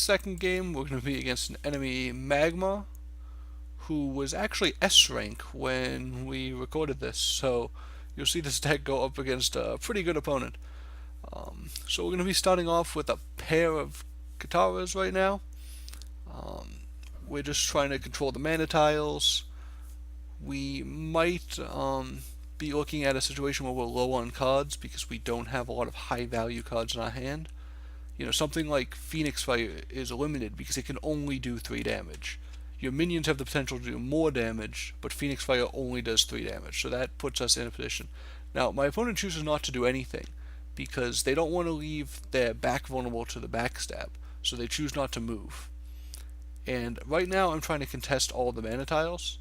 second game, we're going to be against an enemy Magma, who was actually S rank when we recorded this, so you'll see this deck go up against a pretty good opponent. So we're going to be starting off with a pair of Kataras right now. We're just trying to control the mana tiles. We might be looking at a situation where we're low on cards because we don't have a lot of high value cards in our hand. You know, something like Phoenix Fire is limited because it can only do 3 damage. Your minions have the potential to do more damage, but Phoenix Fire only does 3 damage, so that puts us in a position. Now, my opponent chooses not to do anything because they don't want to leave their back vulnerable to the backstab, so they choose not to move. And right now I'm trying to contest all the mana tiles,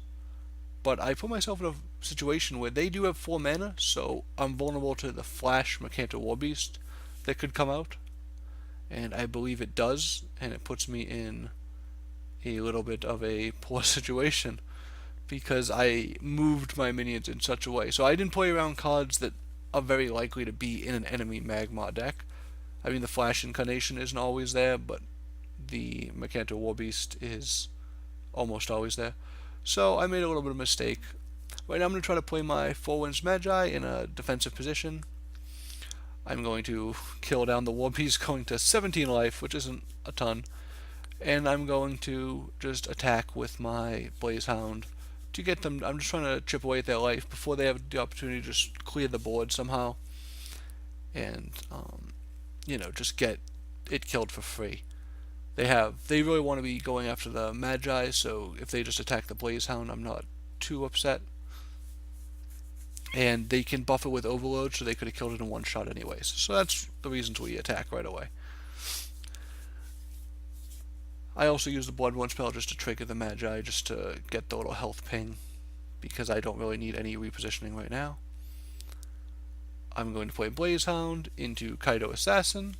but I put myself in a situation where they do have 4 mana, so I'm vulnerable to the Flash Mercanto Warbeast that could come out. And I believe it does, and it puts me in a little bit of a poor situation because I moved my minions in such a way. So I didn't play around cards that are very likely to be in an enemy Magma deck. I mean, the Flash Incarnation isn't always there, but the Mercanto Warbeast is almost always there. So I made a little bit of a mistake. Right now I'm going to try to play my 4 Winds Magi in a defensive position. I'm going to kill down the Warbeast, going to 17 life, which isn't a ton. And I'm going to just attack with my Blaze Hound to get them. I'm just trying to chip away at their life before they have the opportunity to just clear the board somehow. And, just get it killed for free. They really want to be going after the Magi, so if they just attack the Blaze Hound, I'm not too upset. And they can buff it with Overload, so they could have killed it in one shot anyways. So that's the reasons we attack right away. I also use the Bloodborne spell just to trigger the Magi, just to get the little health ping, because I don't really need any repositioning right now. I'm going to play Blaze Hound into Kaido Assassin,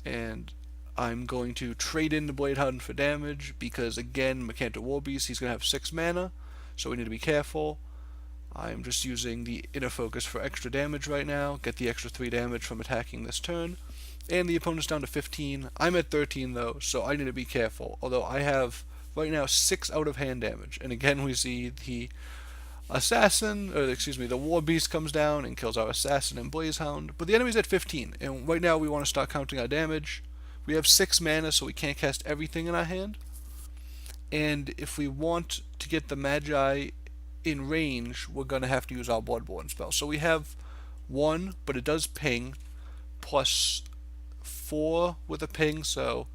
and I'm going to trade in the Blade Hound for damage, because again, Mercanto Warbeast, he's going to have 6 mana, so we need to be careful. I'm just using the Inner Focus for extra damage right now, get the extra 3 damage from attacking this turn, and the opponent's down to 15. I'm at 13 though, so I need to be careful, although I have right now 6 out of hand damage, and again we see the Assassin, the Warbeast comes down and kills our Assassin and Blaze Hound, but the enemy's at 15, and right now we want to start counting our damage. We have 6 mana, so we can't cast everything in our hand, and if we want to get the Magi in range, we're going to have to use our Bloodborne spell. So we have 1, but it does ping, plus 4 with a ping, so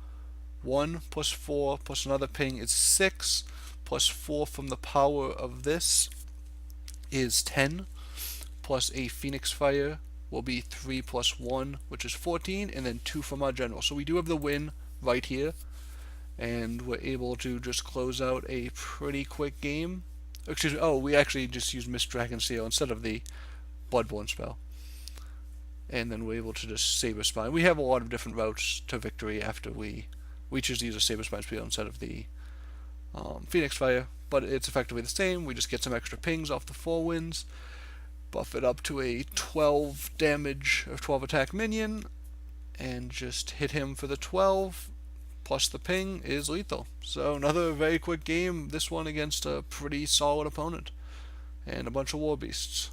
1 plus 4 plus another ping is 6, plus 4 from the power of this is 10, plus a Phoenix Fire will be 3 plus 1, which is 14, and then 2 from our general. So we do have the win right here, and we're able to just close out a pretty quick game. Excuse me, we actually just used Mist Dragon Seal instead of the Bloodborne spell. And then we're able to just Saber Spine. We have a lot of different routes to victory after we choose to use a Saber Spine spell instead of the Phoenix Fire, but it's effectively the same. We just get some extra pings off the 4 Winds, buff it up to a 12 damage of 12 attack minion, and just hit him for the 12, plus the ping is lethal. So another very quick game, this one against a pretty solid opponent, and a bunch of Warbeasts.